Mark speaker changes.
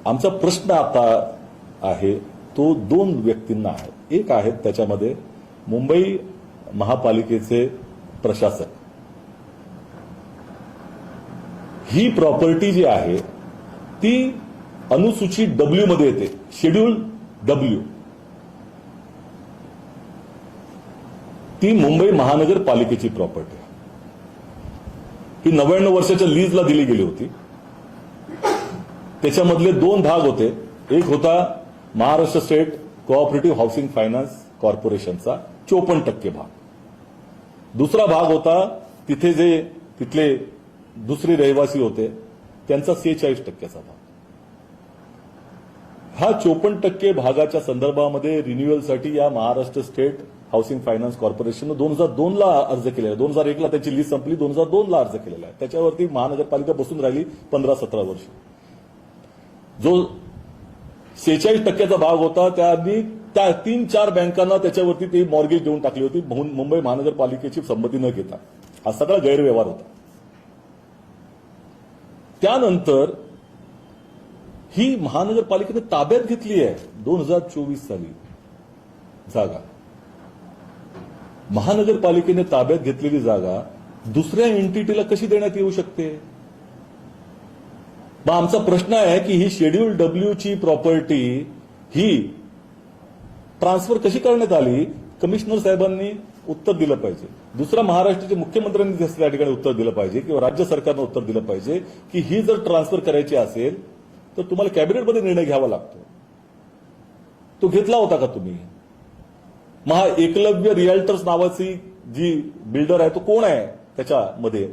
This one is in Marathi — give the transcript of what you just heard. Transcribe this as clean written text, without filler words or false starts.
Speaker 1: आमचा प्रश्न आता आहे तो दोन व्यक्तींना आहे. एक आहेत त्याच्यामध्ये मुंबई महापालिकेचे प्रशासक. ही प्रॉपर्टी जी आहे ती अनुसूची डब्ल्यू मध्ये येते, शेड्यूल डब्ल्यू. ती मुंबई महानगरपालिकेची प्रॉपर्टी. ही 99 वर्षाच्या लीजला दिली गेली होती. त्याच्यामधले दोन भाग होते. एक होता Maharashtra state cooperative housing finance कॉर्पोरेशनचा 54% भाग. दुसरा भाग होता तिथे जे तिथले दुसरे रहिवासी होते त्यांचा 46%चा भाग. हा 54% भागाच्या संदर्भामध्ये रिन्युअलसाठी या महाराष्ट्र स्टेट हाऊसिंग फायनान्स कॉर्पोरेशननं 2002 ला अर्ज केलेला. 2001 ला त्याची लीज संपली, 2002 ला अर्ज केलेला आहे. त्याच्यावरती महानगरपालिका बसून राहिली 15-17 वर्ष. जो 46%चा भाग होता त्याआधी त्या 3-4 बँकांना त्याच्यावरती ती मॉर्गेज देऊन टाकली होती मुंबई महानगरपालिकेची संमती न घेता. हा सगळा गैरव्यवहार होता. त्यानंतर ही महानगरपालिकेने ताब्यात घेतली आहे 2024 साली जागा. महानगरपालिकेने ताब्यात घेतलेली जागा दुसऱ्या एंटिटीला कशी देण्यात येऊ शकते? मग आमचा प्रश्न आहे की ही शेड्यूल डब्ल्यू ची प्रॉपर्टी ही ट्रान्सफर कशी करण्यात आली? कमिशनर साहेबांनी उत्तर दिलं पाहिजे. दुसरा महाराष्ट्राच्या मुख्यमंत्र्यांनी त्या ठिकाणी उत्तर दिलं पाहिजे किंवा राज्य सरकारनं उत्तर दिलं पाहिजे की ही जर ट्रान्सफर करायची असेल तर तुम्हाला कॅबिनेटमध्ये निर्णय घ्यावा लागतो. तो घेतला होता का तुम्ही? एकलव्य रिअल्टर्स नावाची जी बिल्डर आहे तो कोण आहे त्याच्यामध्ये?